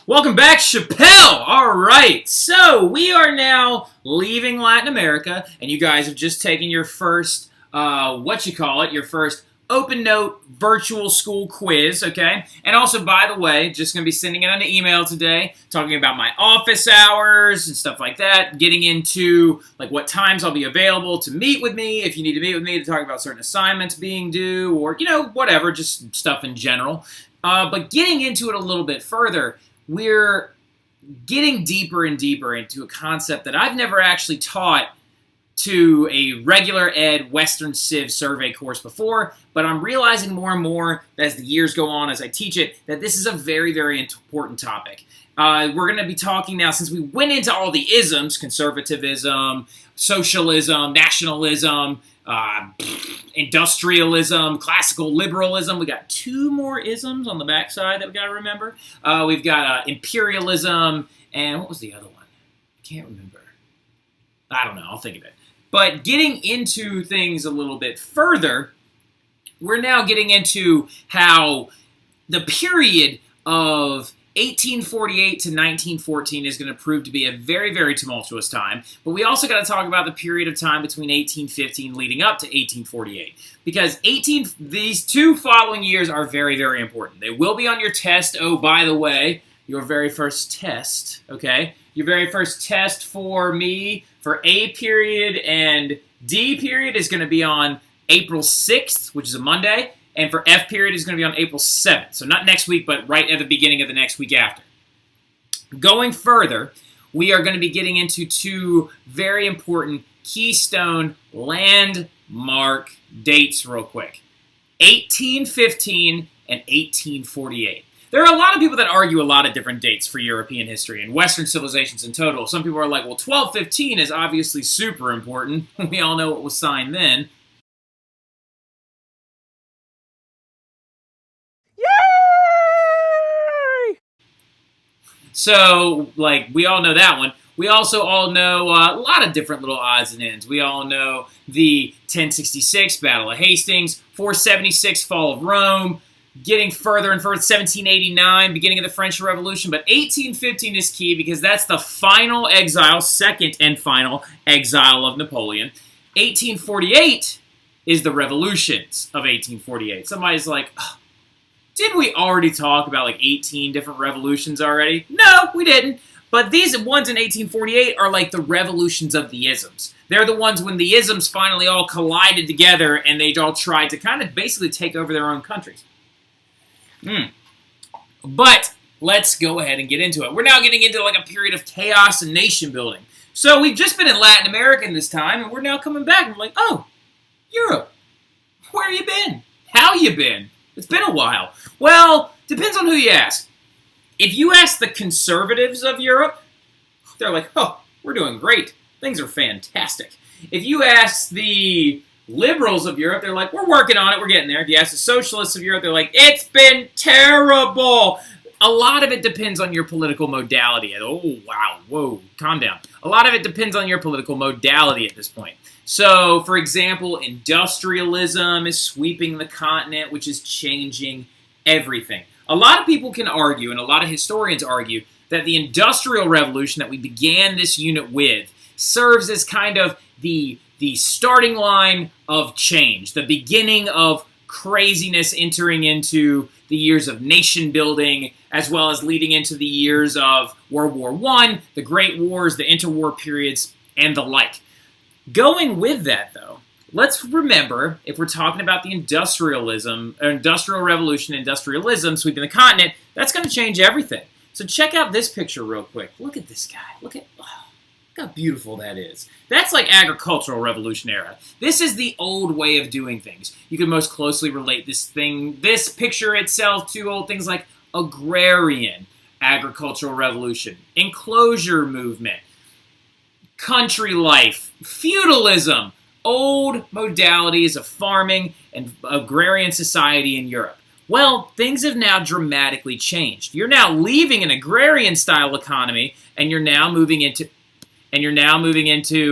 Welcome back, Chappelle! Alright, so we are now leaving Latin America, and you guys have just taken your first, your first open note virtual school quiz, okay? And also, by the way, just going to be sending out an email today talking about my office hours and stuff like that, getting into like what times I'll be available to meet with me, if you need to meet with me to talk about certain assignments being due, or, whatever, just stuff in general. But getting into it a little bit further, we're getting deeper and deeper into a concept that I've never actually taught to a regular ed Western Civ survey course before, but I'm realizing more and more as the years go on, as I teach it, that this is a very, very important topic. We're going to be talking now, since we went into all the isms, conservatism, socialism, nationalism, industrialism, classical liberalism. We got two more isms on the backside that we got to remember. We've got imperialism, and what was the other one? I can't remember. I don't know. I'll think of it. But getting into things a little bit further, we're now getting into how the period of 1848 to 1914 is going to prove to be a very, very tumultuous time. But we also got to talk about the period of time between 1815 leading up to 1848. Because these two following years are very, very important. They will be on your test. Oh, by the way, your very first test, okay? Your very first test for me for A period and D period is going to be on April 6th, which is a Monday. And for F period is going to be on April 7th. So not next week, but right at the beginning of the next week after. Going further, we are going to be getting into two very important keystone landmark dates real quick. 1815 and 1848. There are a lot of people that argue a lot of different dates for European history and Western civilizations in total. Some people are like, well, 1215 is obviously super important. We all know what was signed then. So, we all know that one. We also all know a lot of different little odds and ends. We all know the 1066 Battle of Hastings, 476 Fall of Rome, getting further and further, 1789, beginning of the French Revolution. But 1815 is key because that's the final exile, second and final exile of Napoleon. 1848 is the revolutions of 1848. Somebody's like, oh, didn't we already talk about 18 different revolutions already? No, we didn't. But these ones in 1848 are like the revolutions of the isms. They're the ones when the isms finally all collided together and they all tried to kind of basically take over their own countries. But let's go ahead and get into it. We're now getting into a period of chaos and nation building. So we've just been in Latin America in this time, and we're now coming back. And we're like, oh, Europe. Where you been? How you been? It's been a while. Well, depends on who you ask. If you ask the conservatives of Europe, they're like, oh, we're doing great. Things are fantastic. If you ask the liberals of Europe, they're like, we're working on it, we're getting there. If you ask the socialists of Europe, they're like, it's been terrible. A lot of it depends on your political modality. Oh, wow, whoa, calm down. A lot of it depends on your political modality at this point. So, for example, industrialism is sweeping the continent, which is changing everything. A lot of people can argue, and a lot of historians argue, that the Industrial Revolution that we began this unit with serves as kind of the starting line of change, the beginning of craziness entering into the years of nation building, as well as leading into the years of World War I, the Great Wars, the interwar periods, and the like. Going with that, though, let's remember, if we're talking about the Industrial Revolution, industrialism sweeping the continent, that's going to change everything. So check out this picture real quick. Look at this guy. Look how beautiful that is. That's like agricultural revolution era. This is the old way of doing things. You can most closely relate this picture itself to old things like agrarian agricultural revolution, enclosure movement, country life, feudalism, old modalities of farming and agrarian society in Europe. Well, things have now dramatically changed. You're now leaving an agrarian style economy and you're now moving into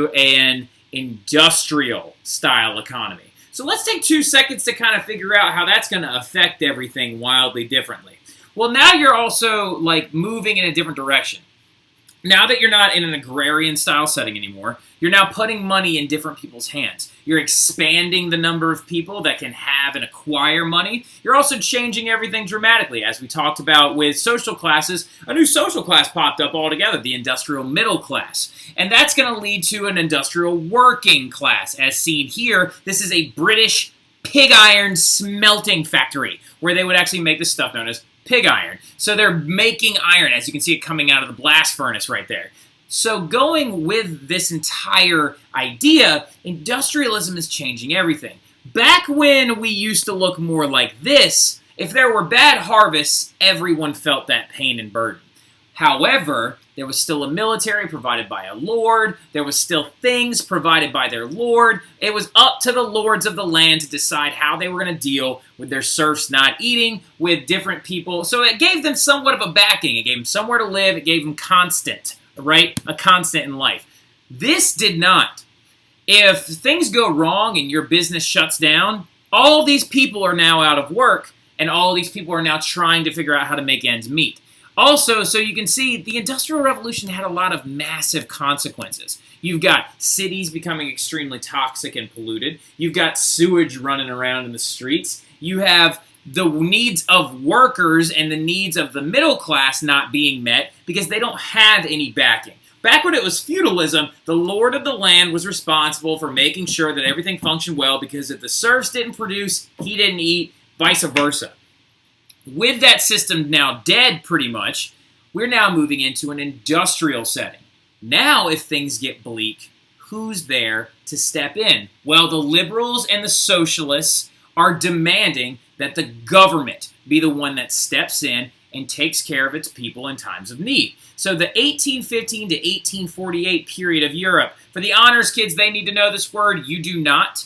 an industrial style economy. So let's take 2 seconds to kind of figure out how that's going to affect everything wildly differently. Well, now you're also like moving in a different direction. Now that you're not in an agrarian style setting anymore, you're now putting money in different people's hands. You're expanding the number of people that can have and acquire money. You're also changing everything dramatically. As we talked about with social classes, a new social class popped up altogether, the industrial middle class. And that's going to lead to an industrial working class. As seen here, this is a British pig iron smelting factory where they would actually make this stuff known as pig iron. So they're making iron, as you can see it coming out of the blast furnace right there. So going with this entire idea, industrialism is changing everything. Back when we used to look more like this, if there were bad harvests, everyone felt that pain and burden. However, there was still a military provided by a lord. There was still things provided by their lord. It was up to the lords of the land to decide how they were going to deal with their serfs not eating, with different people. So it gave them somewhat of a backing. It gave them somewhere to live. It gave them constant, right? A constant in life. This did not. If things go wrong and your business shuts down, all these people are now out of work, and all these people are now trying to figure out how to make ends meet. Also, so you can see, the Industrial Revolution had a lot of massive consequences. You've got cities becoming extremely toxic and polluted. You've got sewage running around in the streets. You have the needs of workers and the needs of the middle class not being met because they don't have any backing. Back when it was feudalism, the lord of the land was responsible for making sure that everything functioned well because if the serfs didn't produce, he didn't eat, vice versa. With that system now dead, pretty much, we're now moving into an industrial setting. Now, if things get bleak, who's there to step in? Well, the liberals and the socialists are demanding that the government be the one that steps in and takes care of its people in times of need. So the 1815 to 1848 period of Europe, for the honors kids, they need to know this word. You do not.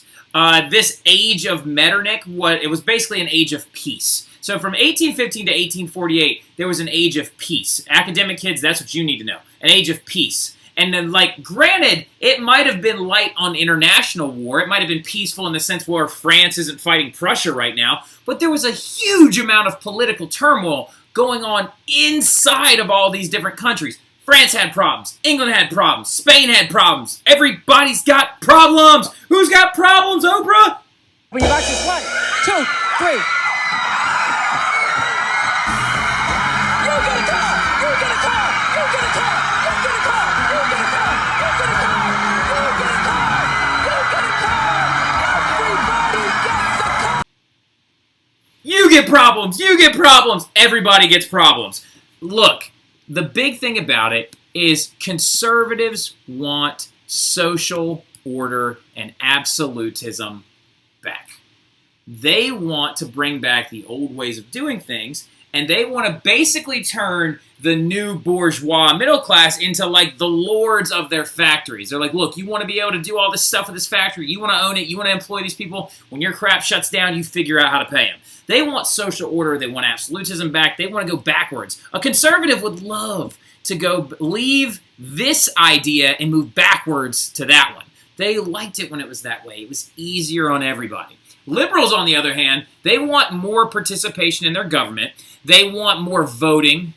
This age of Metternich, it was basically an age of peace. So from 1815 to 1848, there was an age of peace. Academic kids, that's what you need to know. An age of peace. And then, granted, it might have been light on international war. It might have been peaceful in the sense where France isn't fighting Prussia right now. But there was a huge amount of political turmoil going on inside of all these different countries. France had problems. England had problems. Spain had problems. Everybody's got problems. Who's got problems, Oprah? When you like this, 1, 2, 3. You get problems. You get problems. Everybody gets problems. Look, the big thing about it is conservatives want social order and absolutism back. They want to bring back the old ways of doing things, and they want to basically turn the new bourgeois middle class into the lords of their factories. They're like, look, you want to be able to do all this stuff with this factory. You want to own it. You want to employ these people. When your crap shuts down, you figure out how to pay them. They want social order. They want absolutism back. They want to go backwards. A conservative would love to go leave this idea and move backwards to that one. They liked it when it was that way. It was easier on everybody. Liberals, on the other hand, they want more participation in their government. They want more voting,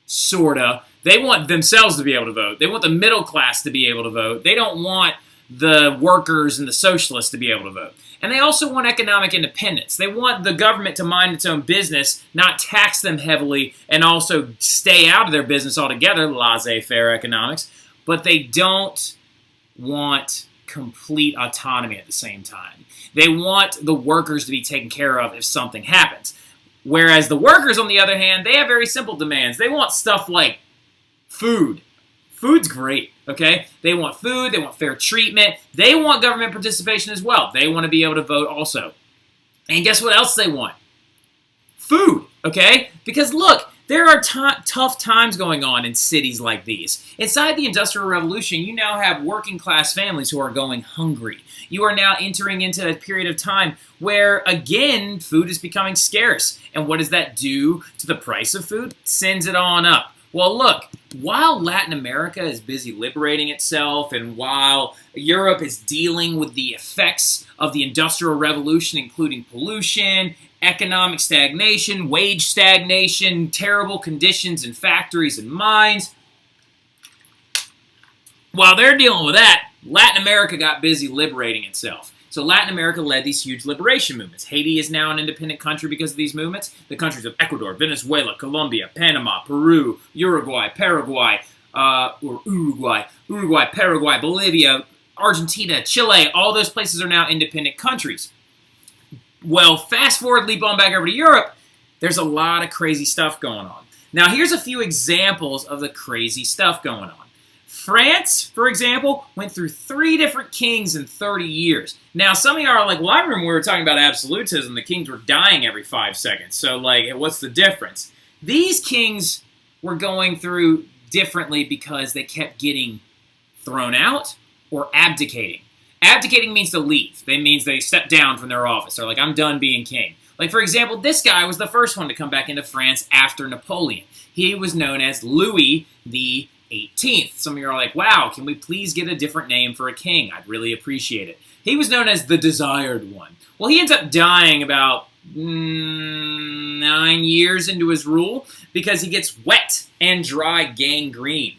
sorta. They want themselves to be able to vote. They want the middle class to be able to vote. They don't want the workers and the socialists to be able to vote. And they also want economic independence. They want the government to mind its own business, not tax them heavily, and also stay out of their business altogether, laissez-faire economics. But they don't want complete autonomy at the same time. They want the workers to be taken care of if something happens. Whereas the workers, on the other hand, they have very simple demands. They want stuff like food. Food's great, okay? They want food. They want fair treatment. They want government participation as well. They want to be able to vote also. And guess what else they want? Food, okay? Because look, there are tough times going on in cities like these. Inside the Industrial Revolution, you now have working class families who are going hungry. You are now entering into a period of time where, again, food is becoming scarce. And what does that do to the price of food? Sends it on up. Well, look, while Latin America is busy liberating itself and while Europe is dealing with the effects of the Industrial Revolution, including pollution economic stagnation, wage stagnation, terrible conditions in factories and mines. While they're dealing with that, Latin America got busy liberating itself. So Latin America led these huge liberation movements. Haiti is now an independent country because of these movements. The countries of Ecuador, Venezuela, Colombia, Panama, Peru, Uruguay, Paraguay, Paraguay, Bolivia, Argentina, Chile, all those places are now independent countries. Well, fast forward, leap on back over to Europe, there's a lot of crazy stuff going on. Now, here's a few examples of the crazy stuff going on. France, for example, went through 3 different kings in 30 years. Now, some of you are like, well, I remember we were talking about absolutism. The kings were dying every 5 seconds. So, like, what's the difference? These kings were going through differently because they kept getting thrown out or abdicating. Abdicating means to leave. That means they step down from their office. They're like, I'm done being king. Like, for example, this guy was the first one to come back into France after Napoleon. He was known as Louis the 18th. Some of you are like, wow, can we please get a different name for a king? I'd really appreciate it. He was known as the Desired One. Well, he ends up dying about 9 years into his rule because he gets wet and dry gangrene.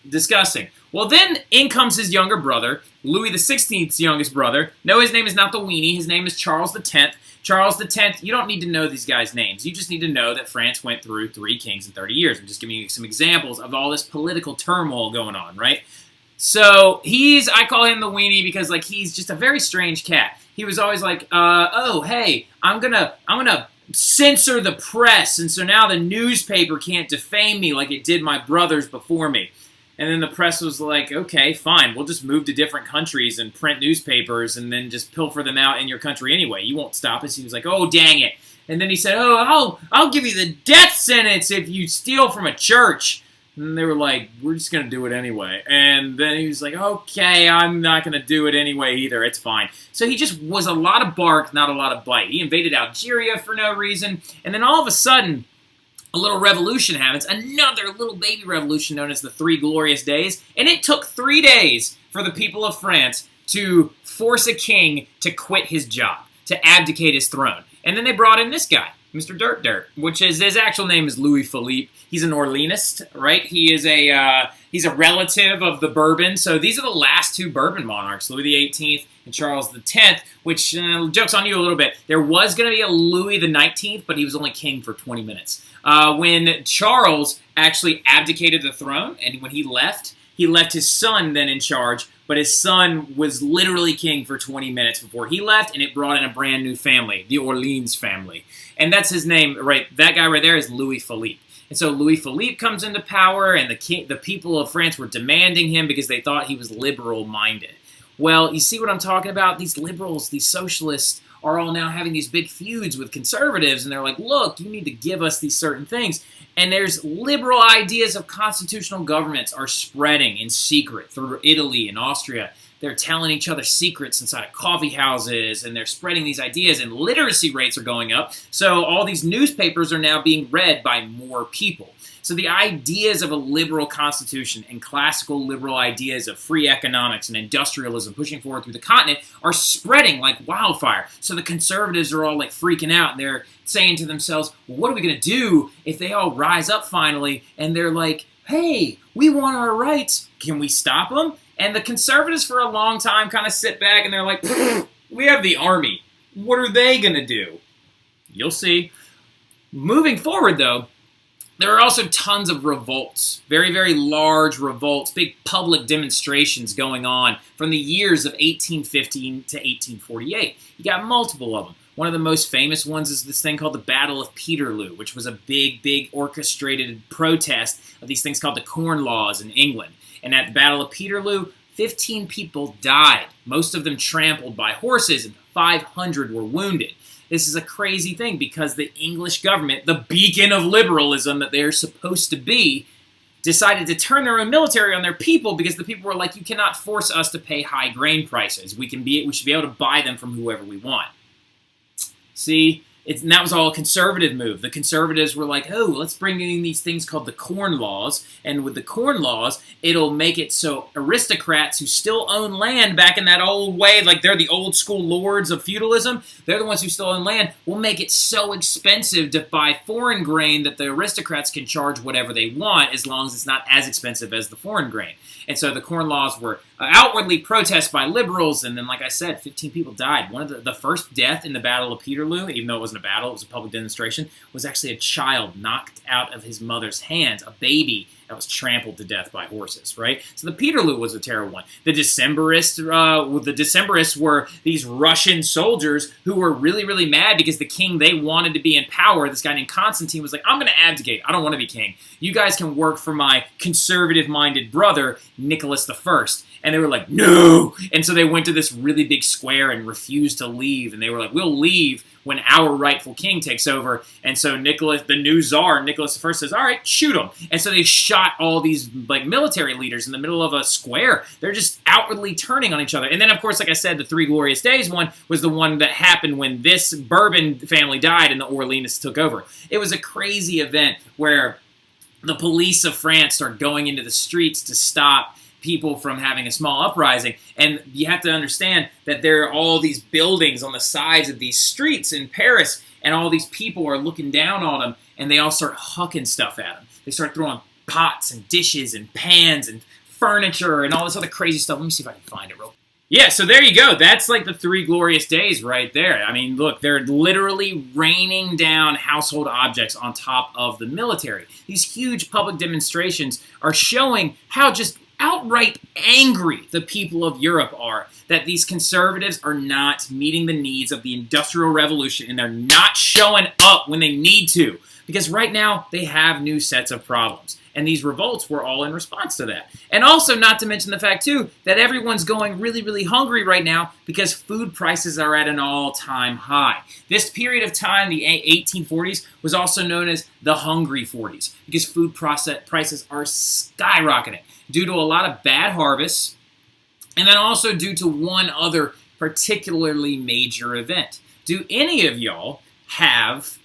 Disgusting. Well, then in comes his younger brother, Louis XVI's youngest brother. No, his name is not the weenie. His name is Charles X. Charles X, you don't need to know these guys' names. You just need to know that France went through 3 kings in 30 years. I'm just giving you some examples of all this political turmoil going on, right? So I call him the weenie because like he's just a very strange cat. He was always like, oh, hey, I'm gonna censor the press, and so now the newspaper can't defame me like it did my brothers before me. And then the press was like, okay, fine, we'll just move to different countries and print newspapers and then just pilfer them out in your country anyway. You won't stop us. He was like, oh, dang it. And then he said, oh, I'll give you the death sentence if you steal from a church. And they were like, we're just going to do it anyway. And then he was like, okay, I'm not going to do it anyway either. It's fine. So he just was a lot of bark, not a lot of bite. He invaded Algeria for no reason. And then all of a sudden, a little revolution happens, another little baby revolution known as the 3 Glorious Days, and it took 3 days for the people of France to force a king to quit his job, to abdicate his throne. And then they brought in this guy, Mr. Dirt, which is, his actual name is Louis Philippe. He's an Orleanist, right? He's a relative of the Bourbon. So these are the last 2 Bourbon monarchs, Louis XVIII and Charles X, which, joke's on you a little bit. There was going to be a Louis XIX, but he was only king for 20 minutes. When Charles actually abdicated the throne, and when he left his son then in charge, but his son was literally king for 20 minutes before he left, and it brought in a brand new family, the Orleans family. And that's his name, right? That guy right there is Louis Philippe. And so Louis Philippe comes into power, and the people of France were demanding him because they thought he was liberal-minded. Well, you see what I'm talking about? These liberals, these socialists, are all now having these big feuds with conservatives, and they're like, look, you need to give us these certain things. And there's liberal ideas of constitutional governments are spreading in secret through Italy and Austria. They're telling each other secrets inside of coffee houses, and they're spreading these ideas, and literacy rates are going up. So all these newspapers are now being read by more people. So the ideas of a liberal constitution and classical liberal ideas of free economics and industrialism pushing forward through the continent are spreading like wildfire. So the conservatives are all like freaking out, and they're saying to themselves, well, what are we going to do if they all rise up finally and they're like, hey, we want our rights. Can we stop them? And the conservatives for a long time kind of sit back and they're like, we have the army. What are they going to do? You'll see. Moving forward, though, there are also tons of revolts, very, very large revolts, big public demonstrations going on from the years of 1815 to 1848. You got multiple of them. One of the most famous ones is this thing called the Battle of Peterloo, which was a big, big orchestrated protest of these things called the Corn Laws in England. And at the Battle of Peterloo, 15 people died, most of them trampled by horses, and 500 were wounded. This is a crazy thing because the English government, the beacon of liberalism that they're supposed to be, decided to turn their own military on their people because the people were like, you cannot force us to pay high grain prices. We should be able to buy them from whoever we want. See, And that was all a conservative move. The conservatives were like, oh, let's bring in these things called the Corn Laws. And with the Corn Laws, it'll make it so aristocrats who still own land back in that old way, like they're the old school lords of feudalism, they're the ones who still own land, will make it so expensive to buy foreign grain that the aristocrats can charge whatever they want as long as it's not as expensive as the foreign grain. And so the Corn Laws were outwardly protested by liberals, and then, like I said, 15 people died. One of the first death in the Battle of Peterloo, even though it wasn't a battle, it was a public demonstration, was actually a child knocked out of his mother's hands, a baby that was trampled to death by horses, right? So the Peterloo was a terrible one. The Decembrists were these Russian soldiers who were really, really mad because the king they wanted to be in power, this guy named Constantine, was like, I'm going to abdicate. I don't want to be king. You guys can work for my conservative-minded brother, Nicholas I. And they were like, no! And so they went to this really big square and refused to leave. And they were like, we'll leave when our rightful king takes over. And so the new czar, Nicholas I, says, all right, shoot him. And so they shot all these like military leaders in the middle of a square. They're just outwardly turning on each other. And then, of course, like I said, the Three Glorious Days one was the one that happened when this Bourbon family died and the Orleanists took over. It was a crazy event where the police of France start going into the streets to stop people from having a small uprising. And you have to understand that there are all these buildings on the sides of these streets in Paris, and all these people are looking down on them, and they all start hucking stuff at them. They start throwing pots and dishes and pans and furniture and all this other crazy stuff. Let me see if I can find it real quick. Yeah, so there you go. That's like the Three Glorious Days right there. I mean, look, they're literally raining down household objects on top of the military. These huge public demonstrations are showing how just outright angry the people of Europe are that these conservatives are not meeting the needs of the Industrial Revolution, and they're not showing up when they need to. Because right now, they have new sets of problems. And these revolts were all in response to that. And also, not to mention the fact, too, that everyone's going really, really hungry right now because food prices are at an all-time high. This period of time, the 1840s, was also known as the Hungry 40s because food prices are skyrocketing due to a lot of bad harvests, and then also due to one other particularly major event. Do any of y'all have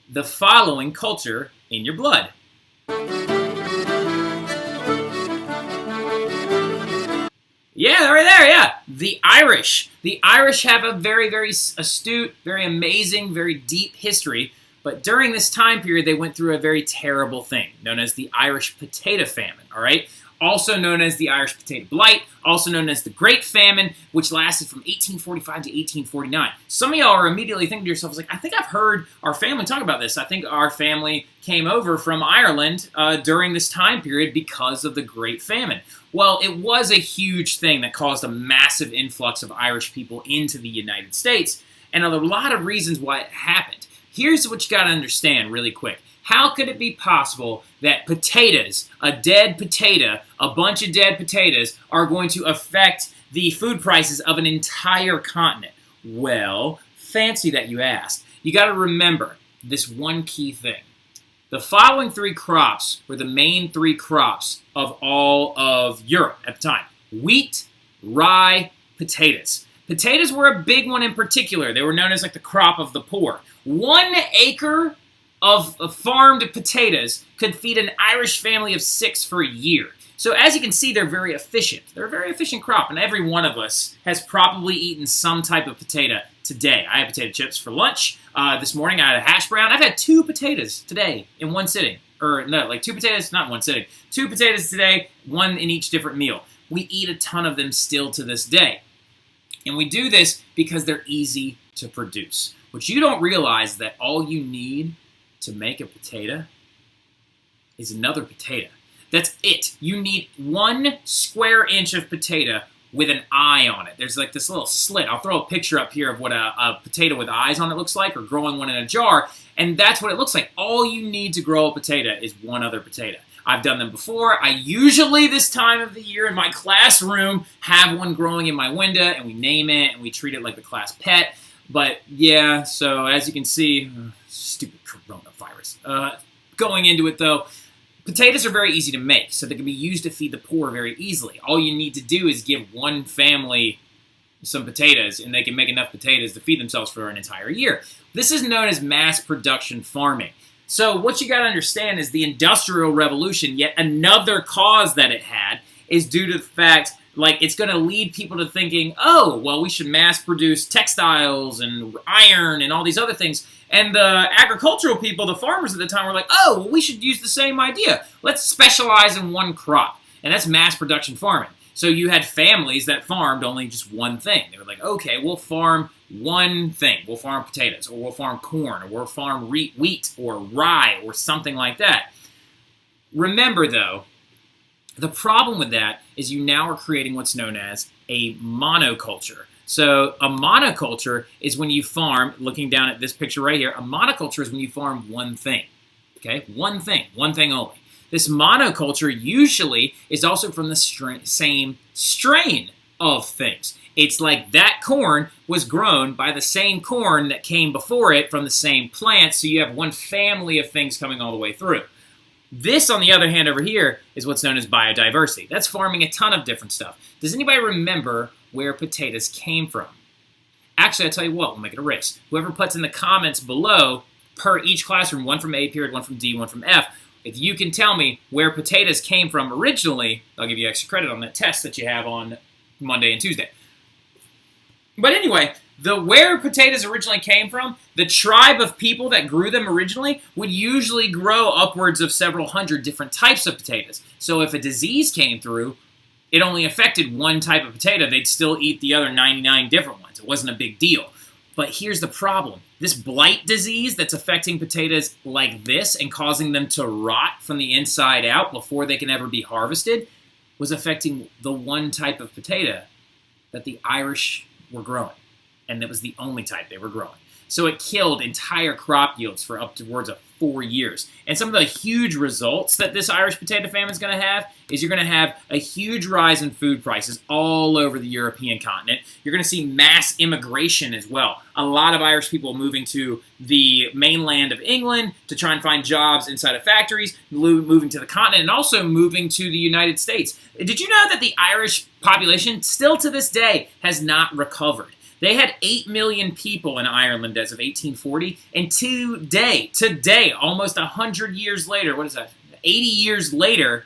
the following culture in your blood? Yeah, right there, yeah. The Irish. The Irish have a very, very astute, very amazing, very deep history, but during this time period, they went through a very terrible thing known as the Irish Potato Famine, all right? Also known as the Irish Potato Blight, also known as the Great Famine, which lasted from 1845 to 1849. Some of y'all are immediately thinking to yourselves, like, I think I've heard our family talk about this. I think our family came over from Ireland during this time period because of the Great Famine. Well, it was a huge thing that caused a massive influx of Irish people into the United States, and a lot of reasons why it happened. Here's what you got to understand really quick. How could it be possible that potatoes, a dead potato, a bunch of dead potatoes, are going to affect the food prices of an entire continent? Well, fancy that you asked. You got to remember this one key thing. The following three crops were the main three crops of all of Europe at the time. Wheat, rye, potatoes. Potatoes were a big one in particular. They were known as like the crop of the poor. 1 acre of farmed potatoes could feed an Irish family of 6 for a year. So as you can see, they're very efficient. They're a very efficient crop, and every one of us has probably eaten some type of potato today. I had potato chips for lunch. This morning I had a hash brown. I've had 2 potatoes today in one sitting. Or no, like 2 potatoes, not in one sitting. 2 potatoes today, 1 in each different meal. We eat a ton of them still to this day. And we do this because they're easy to produce. What you don't realize is that all you need to make a potato is another potato. That's it. You need 1 square inch of potato with an eye on it. There's like this little slit. I'll throw a picture up here of what a potato with eyes on it looks like, or growing one in a jar, and that's what it looks like. All you need to grow a potato is 1 other potato. I've done them before. I usually, this time of the year in my classroom, have one growing in my window, and we name it, and we treat it like the class pet. But yeah, so as you can see, stupid coronavirus. Going into it though, potatoes are very easy to make, so they can be used to feed the poor very easily. All you need to do is give one family some potatoes, and they can make enough potatoes to feed themselves for an entire year. This is known as mass production farming. So what you got to understand is the Industrial Revolution, yet another cause that it had, is due to the fact, like, it's going to lead people to thinking, oh, well, we should mass produce textiles and iron and all these other things. And the agricultural people, the farmers at the time, were like, oh, well, we should use the same idea. Let's specialize in one crop. And that's mass production farming. So you had families that farmed only just one thing. They were like, okay, we'll farm one thing. We'll farm potatoes, or we'll farm corn, or we'll farm wheat, or rye, or something like that. Remember, though, the problem with that is you now are creating what's known as a monoculture. So a monoculture is when you farm, looking down at this picture right here, a monoculture is when you farm one thing. Okay, one thing only. This monoculture usually is also from the same strain of things. It's like that corn was grown by the same corn that came before it from the same plant, so you have one family of things coming all the way through. This, on the other hand, over here, is what's known as biodiversity. That's farming a ton of different stuff. Does anybody remember where potatoes came from? Actually, I'll tell you what, we'll make it a race. Whoever puts in the comments below, per each classroom, one from A period, one from D, one from F, if you can tell me where potatoes came from originally, I'll give you extra credit on that test that you have on Monday and Tuesday. But anyway, where potatoes originally came from, the tribe of people that grew them originally would usually grow upwards of several hundred different types of potatoes. So if a disease came through, it only affected one type of potato. They'd still eat the other 99 different ones. It wasn't a big deal. But here's the problem. This blight disease that's affecting potatoes like this and causing them to rot from the inside out before they can ever be harvested was affecting the one type of potato that the Irish were growing. And that was the only type they were growing. So it killed entire crop yields for upwards of 4 years. And some of the huge results that this Irish potato famine is going to have is you're going to have a huge rise in food prices all over the European continent. You're going to see mass immigration as well. A lot of Irish people moving to the mainland of England to try and find jobs inside of factories, moving to the continent, and also moving to the United States. Did you know that the Irish population, still to this day, has not recovered? They had 8 million people in Ireland as of 1840, and today, almost 100 years later, 80 years later,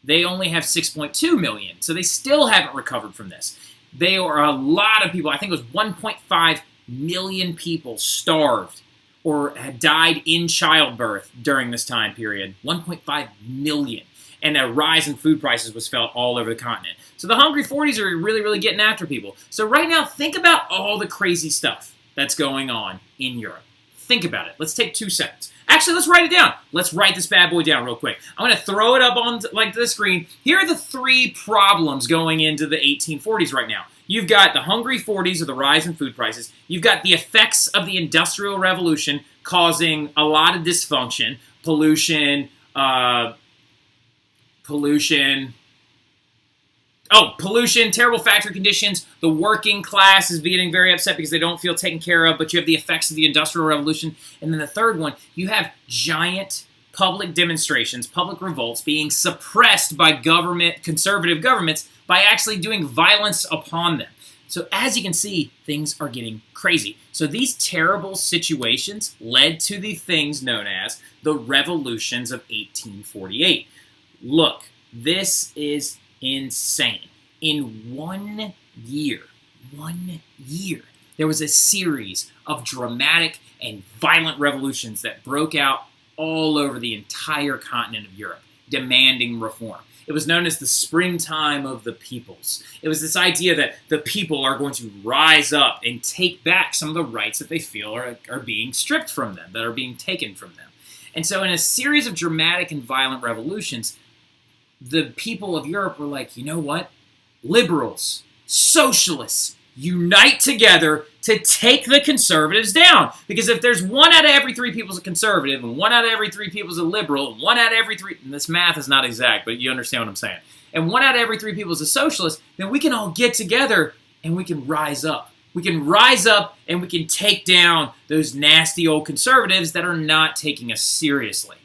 they only have 6.2 million. So they still haven't recovered from this. There are a lot of people, I think it was 1.5 million people starved or had died in childbirth during this time period. 1.5 million. And a rise in food prices was felt all over the continent. So the Hungry 40s are really, really getting after people. So right now, think about all the crazy stuff that's going on in Europe. Think about it. Let's take 2 seconds. Actually, let's write it down. Let's write this bad boy down real quick. I'm going to throw it up on the screen. Here are the 3 problems going into the 1840s right now. You've got the Hungry 40s, or the rise in food prices. You've got the effects of the Industrial Revolution causing a lot of dysfunction, pollution, terrible factory conditions. The working class is getting very upset because they don't feel taken care of, but you have the effects of the Industrial Revolution. And then the third one, you have giant public demonstrations, public revolts being suppressed by conservative governments by actually doing violence upon them. So as you can see, things are getting crazy. So these terrible situations led to the things known as the revolutions of 1848. Look, this is insane. In 1 year, there was a series of dramatic and violent revolutions that broke out all over the entire continent of Europe, demanding reform. It was known as the springtime of the peoples. It was this idea that the people are going to rise up and take back some of the rights that they feel are being stripped from them, that are being taken from them. And so in a series of dramatic and violent revolutions, the people of Europe were like, you know what? Liberals, socialists, unite together to take the conservatives down. Because if there's 1 out of every 3 people is a conservative, and 1 out of every 3 people is a liberal, and 1 out of every 3, and this math is not exact, but you understand what I'm saying, and 1 out of every 3 people is a socialist, then we can all get together and we can rise up. We can rise up and we can take down those nasty old conservatives that are not taking us seriously.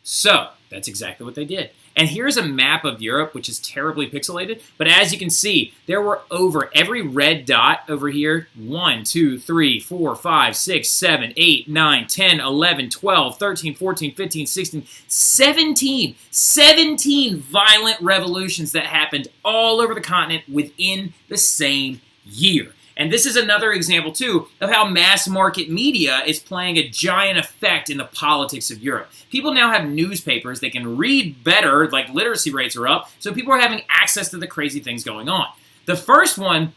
So, That's exactly what they did. And here's a map of Europe, which is terribly pixelated. But as you can see, there were over every red dot over here 1, 2, 3, 4, 5, 6, 7, 8, 9, 10, 11, 12, 13, 14, 15, 16, 17 violent revolutions that happened all over the continent within the same year. And this is another example, too, of how mass market media is playing a giant effect in the politics of Europe. People now have newspapers. They can read better, like literacy rates are up, so people are having access to the crazy things going on. The first one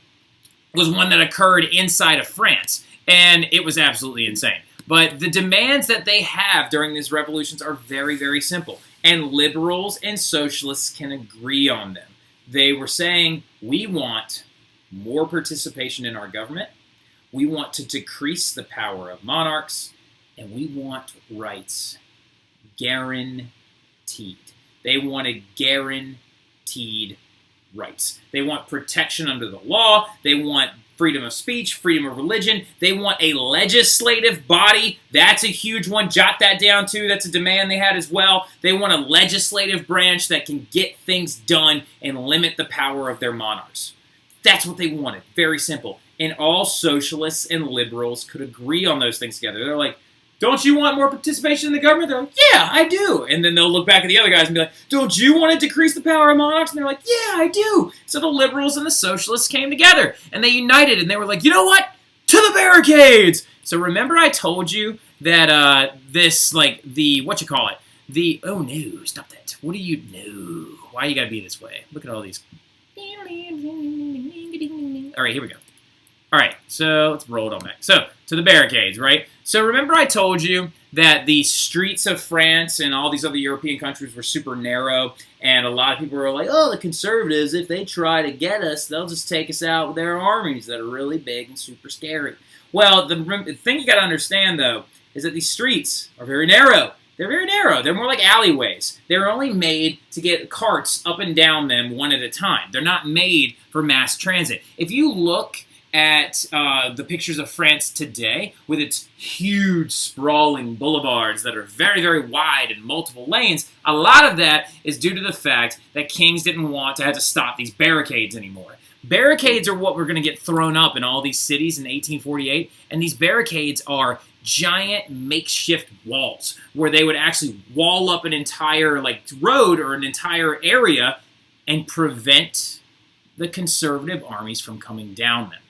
was one that occurred inside of France, and it was absolutely insane. But the demands that they have during these revolutions are very, very simple, and liberals and socialists can agree on them. They were saying, we want more participation in our government, we want to decrease the power of monarchs, and we want rights guaranteed. They wanted guaranteed rights. They want protection under the law. They want freedom of speech, freedom of religion. They want a legislative body. That's a huge one. Jot that down too. That's a demand they had as well. They want a legislative branch that can get things done and limit the power of their monarchs. That's what they wanted. Very simple. And all socialists and liberals could agree on those things together. They're like, don't you want more participation in the government? They're like, yeah, I do. And then they'll look back at the other guys and be like, don't you want to decrease the power of monarchs? And they're like, yeah, I do. So the liberals and the socialists came together and they united and they were like, you know what? To the barricades! So remember I told you that oh no, stop that. What do you know? Why you gotta be this way? Look at all these. All right, here we go. All right, so let's roll it on back. So, to the barricades, right? So remember I told you that the streets of France and all these other European countries were super narrow, and a lot of people were like, oh, the conservatives, if they try to get us, they'll just take us out with their armies that are really big and super scary. Well, the thing you got to understand, though, is that these streets are very narrow. They're very narrow. They're more like alleyways. They're only made to get carts up and down them one at a time. They're not made for mass transit. If you look at the pictures of France today, with its huge, sprawling boulevards that are very, very wide and multiple lanes, a lot of that is due to the fact that kings didn't want to have to stop these barricades anymore. Barricades are what were going to get thrown up in all these cities in 1848, and these barricades are giant makeshift walls where they would actually wall up an entire road or an entire area and prevent the conservative armies from coming down them.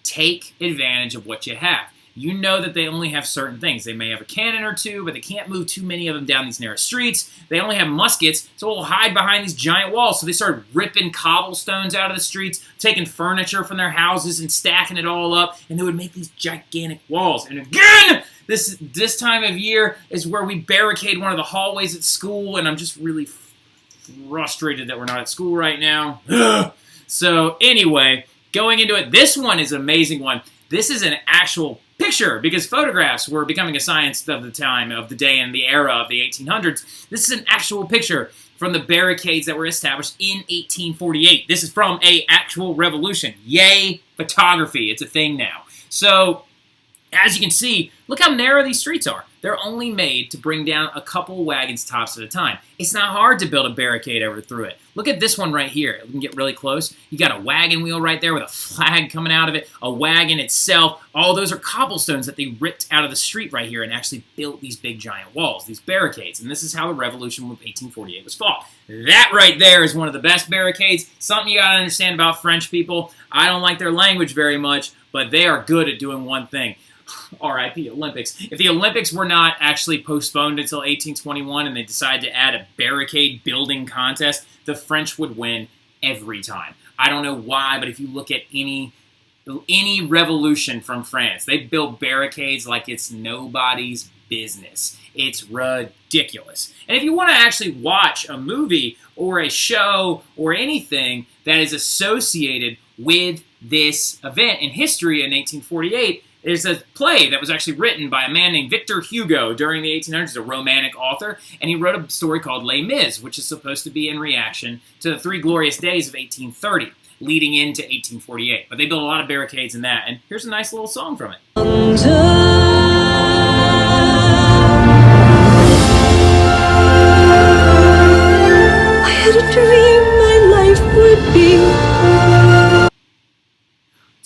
Take advantage of what you have. You know that they only have certain things. They may have a cannon or two, but they can't move too many of them down these narrow streets. They only have muskets, so we'll hide behind these giant walls. So they started ripping cobblestones out of the streets, taking furniture from their houses and stacking it all up, and they would make these gigantic walls. And again, this time of year is where we barricade one of the hallways at school, and I'm just really frustrated that we're not at school right now. So anyway, going into it, this one is an amazing one. This is an actual picture, because photographs were becoming a science of the time, of the day, and the era of the 1800s. This is an actual picture from the barricades that were established in 1848. This is from an actual revolution. Yay, photography. It's a thing now. So, as you can see, look how narrow these streets are. They're only made to bring down a couple wagons tops at a time. It's not hard to build a barricade over through it. Look at this one right here. We can get really close. You got a wagon wheel right there with a flag coming out of it, a wagon itself. All those are cobblestones that they ripped out of the street right here and actually built these big giant walls, these barricades. And this is how the revolution of 1848 was fought. That right there is one of the best barricades. Something you got to understand about French people. I don't like their language very much, but they are good at doing one thing. RIP Olympics. If the Olympics were not actually postponed until 1821 and they decided to add a barricade building contest, the French would win every time. I don't know why, but if you look at any revolution from France, they build barricades like it's nobody's business. It's ridiculous. And if you want to actually watch a movie or a show or anything that is associated with this event in history in 1848, there's a play that was actually written by a man named Victor Hugo during the 1800s, a Romantic author, and he wrote a story called Les Mis, which is supposed to be in reaction to the Three Glorious Days of 1830, leading into 1848. But they built a lot of barricades in that, and here's a nice little song from it.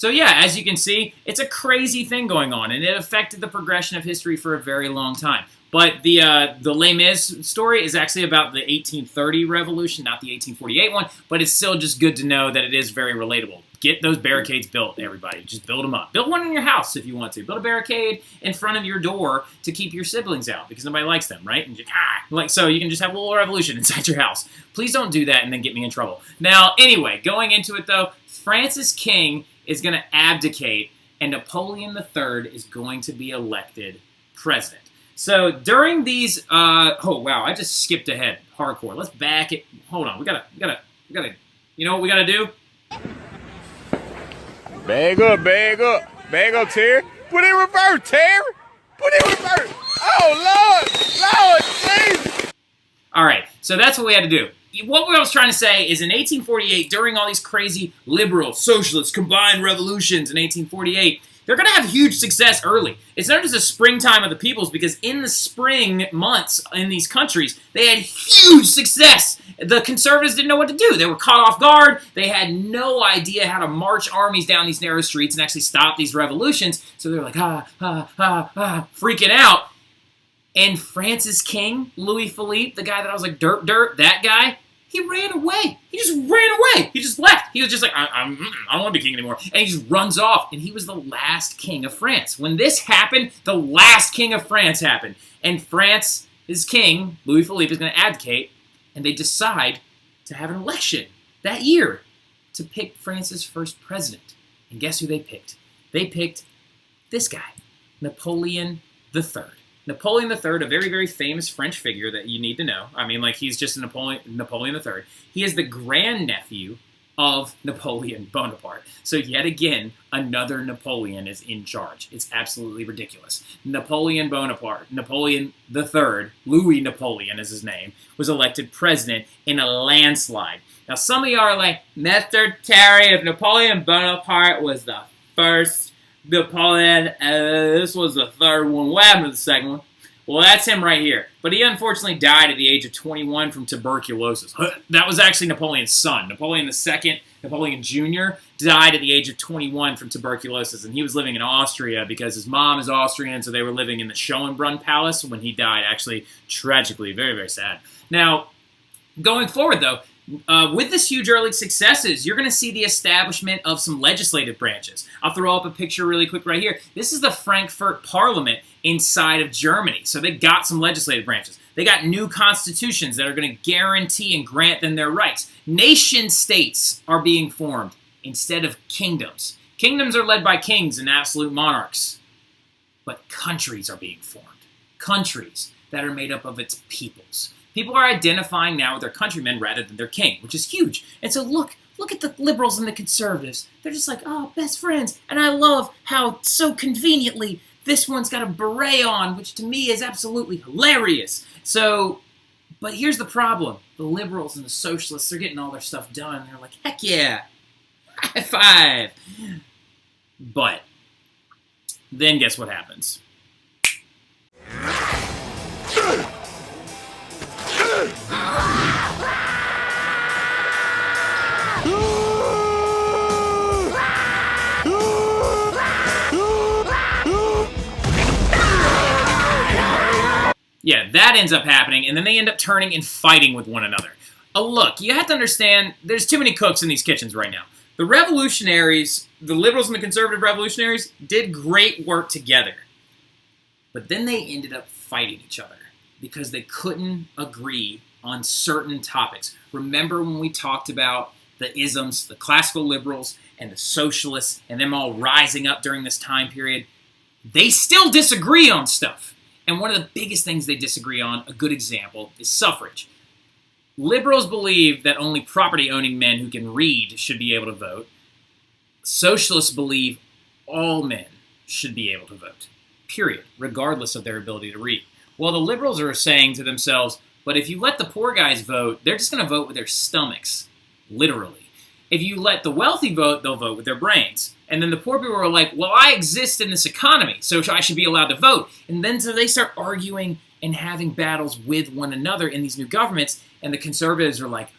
So yeah, as you can see, it's a crazy thing going on, and it affected the progression of history for a very long time. But the Les Mis story is actually about the 1830 revolution, not the 1848 one, but it's still just good to know that it is very relatable. Get those barricades built, everybody. Just build them up. Build one in your house if you want to. Build a barricade in front of your door to keep your siblings out because nobody likes them, right? And so you can just have a little revolution inside your house. Please don't do that and then get me in trouble. Now, anyway, going into it though, France's king is going to abdicate and Napoleon III is going to be elected president. So during these, oh wow, I just skipped ahead, hardcore. Let's back it. Hold on, we gotta. You know what we gotta do? Bag up, Terry. Put it in reverse, Terry. Put it in reverse. Oh Lord, Jesus. All right, so that's what we had to do. What I was trying to say is in 1848, during all these crazy liberal, socialist, combined revolutions in 1848. They're going to have huge success early. It's known as the springtime of the peoples because in the spring months in these countries, they had huge success. The conservatives didn't know what to do. They were caught off guard. They had no idea how to march armies down these narrow streets and actually stop these revolutions. So they were like, freaking out. And France's king, Louis Philippe, the guy that I was like, dirt, that guy, he ran away. He just ran away. He just left. He was just like, I don't want to be king anymore. And he just runs off. And he was the last king of France. When this happened, the last king of France happened. And France's king, Louis Philippe, is going to abdicate. And they decide to have an election that year to pick France's first president. And guess who they picked? They picked this guy, Napoleon III. Napoleon III, a very, very famous French figure that you need to know. I mean, like, he's just Napoleon III. He is the grandnephew of Napoleon Bonaparte. So yet again, another Napoleon is in charge. It's absolutely ridiculous. Napoleon Bonaparte, Napoleon III, Louis Napoleon is his name, was elected president in a landslide. Now, some of you are like, Mr. Terry, if Napoleon Bonaparte was the first Napoleon, this was the third one. What happened to the second one? Well, that's him right here. But he unfortunately died at the age of 21 from tuberculosis. That was actually Napoleon's son. Napoleon II, Napoleon Jr., died at the age of 21 from tuberculosis. And he was living in Austria because his mom is Austrian, so they were living in the Schönbrunn Palace when he died. Actually, tragically, very, very sad. Now, going forward, though, with this huge early successes, you're going to see the establishment of some legislative branches. I'll throw up a picture really quick right here. This is the Frankfurt Parliament inside of Germany. So they got some legislative branches. They got new constitutions that are going to guarantee and grant them their rights. Nation states are being formed instead of kingdoms. Kingdoms are led by kings and absolute monarchs. But countries are being formed. Countries that are made up of its peoples. People are identifying now with their countrymen rather than their king, which is huge. And so look at the liberals and the conservatives. They're just like, oh, best friends. And I love how so conveniently this one's got a beret on, which to me is absolutely hilarious. So, but here's the problem. The liberals and the socialists, they're getting all their stuff done. They're like, heck yeah, high five. But then guess what happens? Yeah, that ends up happening, and then they end up turning and fighting with one another. Look, you have to understand, there's too many cooks in these kitchens right now. The revolutionaries, the liberals and the conservative revolutionaries, did great work together. But then they ended up fighting each other because they couldn't agree on certain topics. Remember when we talked about the isms, the classical liberals and the socialists, and them all rising up during this time period? They still disagree on stuff. And one of the biggest things they disagree on, a good example, is suffrage. Liberals believe that only property-owning men who can read should be able to vote. Socialists believe all men should be able to vote, period, regardless of their ability to read. Well, the liberals are saying to themselves, but if you let the poor guys vote, they're just going to vote with their stomachs, literally. If you let the wealthy vote, they'll vote with their brains. And then the poor people are like, well, I exist in this economy, so I should be allowed to vote. And then so they start arguing and having battles with one another in these new governments, and the conservatives are like,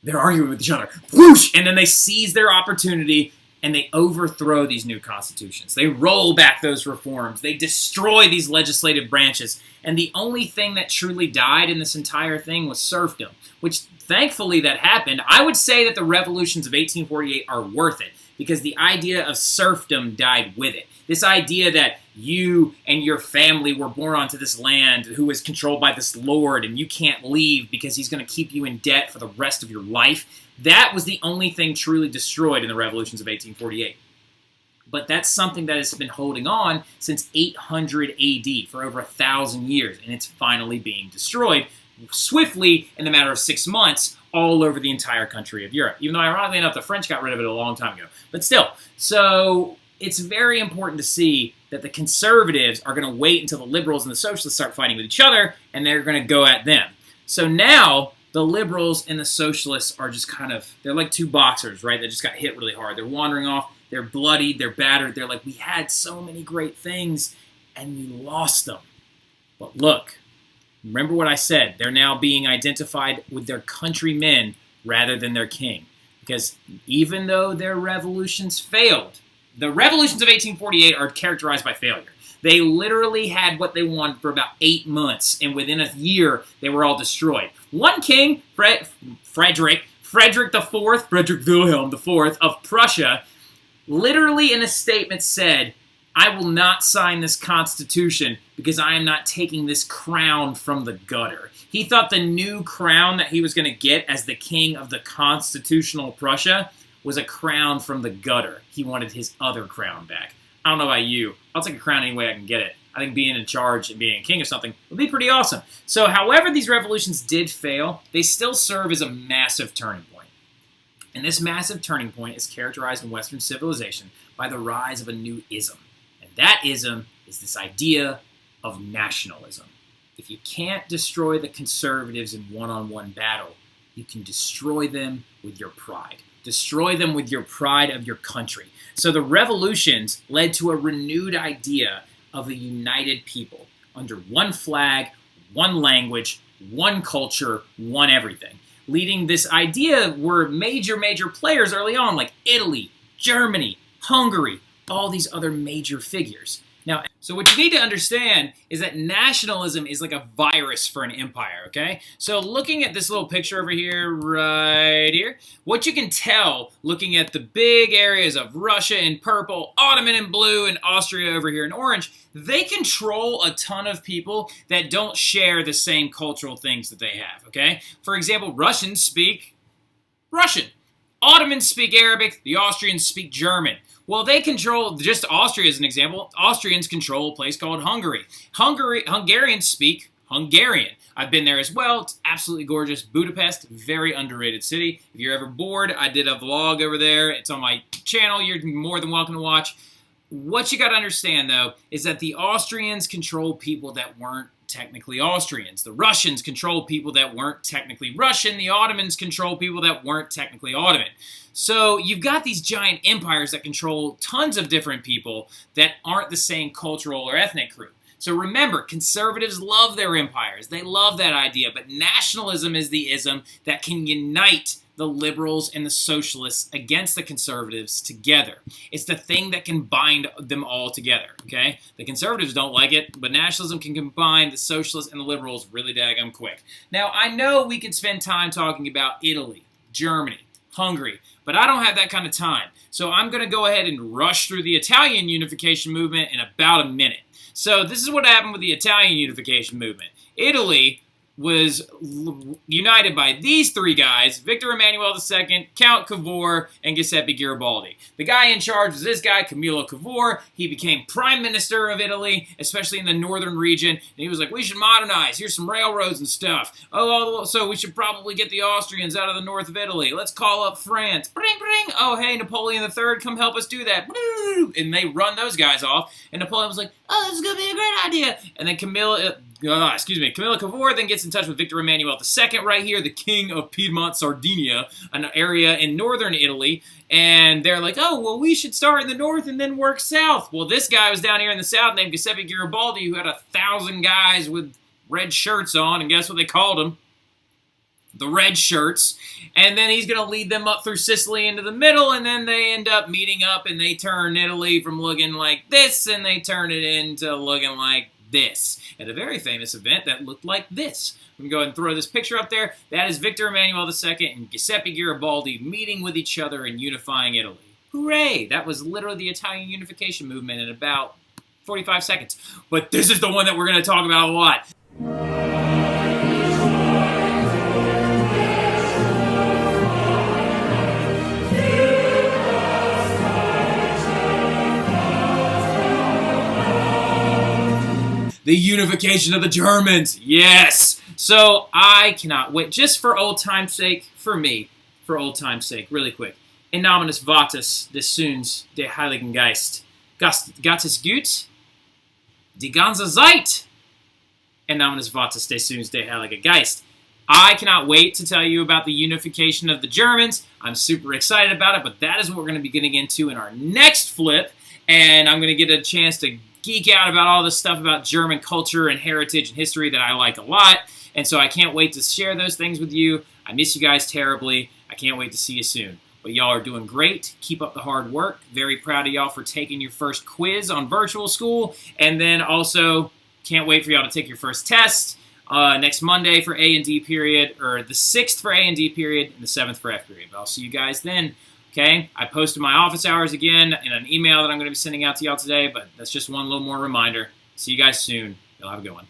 they're arguing with each other. Whoosh! And then they seize their opportunity, and they overthrow these new constitutions. They roll back those reforms. They destroy these legislative branches. And the only thing that truly died in this entire thing was serfdom, which thankfully that happened. I would say that the revolutions of 1848 are worth it because the idea of serfdom died with it. This idea that you and your family were born onto this land who is controlled by this lord and you can't leave because he's going to keep you in debt for the rest of your life, that was the only thing truly destroyed in the revolutions of 1848. But that's something that has been holding on since 800 AD for over 1,000 years, and it's finally being destroyed swiftly in the matter of 6 months all over the entire country of Europe. Even though, ironically enough, the French got rid of it a long time ago. But still, so it's very important to see that the conservatives are going to wait until the liberals and the socialists start fighting with each other, and they're going to go at them. So now the liberals and the socialists are just kind of, they're like two boxers, right? That just got hit really hard. They're wandering off. They're bloodied. They're battered. They're like, we had so many great things, and we lost them. But look, remember what I said. They're now being identified with their countrymen rather than their king. Because even though their revolutions failed, the revolutions of 1848 are characterized by failure. They literally had what they wanted for about 8 months, and within a year, they were all destroyed. One king, Frederick IV, Frederick Wilhelm IV of Prussia, literally in a statement said, I will not sign this constitution because I am not taking this crown from the gutter. He thought the new crown that he was going to get as the king of the constitutional Prussia was a crown from the gutter. He wanted his other crown back. I don't know about you. I'll take a crown any way I can get it. I think being in charge and being a king of something would be pretty awesome. So however these revolutions did fail, they still serve as a massive turning point. And this massive turning point is characterized in Western civilization by the rise of a new ism. And that ism is this idea of nationalism. If you can't destroy the conservatives in one-on-one battle, you can destroy them with your pride. Destroy them with your pride of your country. So the revolutions led to a renewed idea of a united people under one flag, one language, one culture, one everything. Leading this idea were major players early on, like Italy, Germany, Hungary, all these other major figures. Now, so what you need to understand is that nationalism is like a virus for an empire, okay? So looking at this little picture over here, right here, what you can tell looking at the big areas of Russia in purple, Ottoman in blue, and Austria over here in orange, they control a ton of people that don't share the same cultural things that they have, okay? For example, Russians speak Russian. Ottomans speak Arabic. The Austrians speak German. Well, they control, just Austria as an example, Austrians control a place called Hungary. Hungarians speak Hungarian. I've been there as well. It's absolutely gorgeous. Budapest, very underrated city. If you're ever bored, I did a vlog over there. It's on my channel. You're more than welcome to watch. What you got to understand, though, is that the Austrians control people that weren't technically Austrians. The Russians control people that weren't technically Russian. The Ottomans control people that weren't technically Ottoman. So you've got these giant empires that control tons of different people that aren't the same cultural or ethnic group. So remember, conservatives love their empires. They love that idea. But nationalism is the ism that can unite the liberals and the socialists against the conservatives together. It's the thing that can bind them all together, okay? The conservatives don't like it, but nationalism can combine the socialists and the liberals really daggum quick. Now, I know we could spend time talking about Italy, Germany, Hungary, but I don't have that kind of time. So I'm going to go ahead and rush through the Italian unification movement in about a minute. So this is what happened with the Italian unification movement. Italy was united by these three guys, Victor Emmanuel II, Count Cavour, and Giuseppe Garibaldi. The guy in charge was this guy, Camillo Cavour. He became prime minister of Italy, especially in the northern region, and he was like, we should modernize. Here's some railroads and stuff. Oh, so we should probably get the Austrians out of the north of Italy. Let's call up France. Bring, bring. Oh, hey, Napoleon III, come help us do that. And they run those guys off, and Napoleon was like, oh, this is going to be a great idea. And then Camillo Cavour then gets in touch with Victor Emmanuel II right here, the king of Piedmont, Sardinia, an area in northern Italy. And they're like, oh, well, we should start in the north and then work south. Well, this guy was down here in the south named Giuseppe Garibaldi, who had 1,000 guys with red shirts on. And guess what they called him? the red shirts, and then he's going to lead them up through Sicily into the middle, and then they end up meeting up, and they turn Italy from looking like this, and they turn it into looking like this, at a very famous event that looked like this. We can go ahead and throw this picture up there. That is Victor Emmanuel II and Giuseppe Garibaldi meeting with each other and unifying Italy. Hooray! That was literally the Italian unification movement in about 45 seconds. But this is the one that we're going to talk about a lot. The unification of the Germans. Yes! So I cannot wait. Just for old time's sake, for me, for old time's sake, really quick. In nominis Vatus des Sohns der Heiligen Geist. Gottes Gut, die ganze Zeit. In nominis Vatus des Sohns der Heilige Geist. I cannot wait to tell you about the unification of the Germans. I'm super excited about it, but that is what we're going to be getting into in our next flip. And I'm going to get a chance to geek out about all this stuff about German culture and heritage and history that I like a lot. And so I can't wait to share those things with you. I miss you guys terribly. I can't wait to see you soon. But y'all are doing great. Keep up the hard work. Very proud of y'all for taking your first quiz on virtual school. And then also, can't wait for y'all to take your first test next Monday for A&D period, or the 6th for A&D period, and the 7th for F period. But I'll see you guys then. Okay, I posted my office hours again in an email that I'm going to be sending out to y'all today, but that's just one little more reminder. See you guys soon. Y'all have a good one.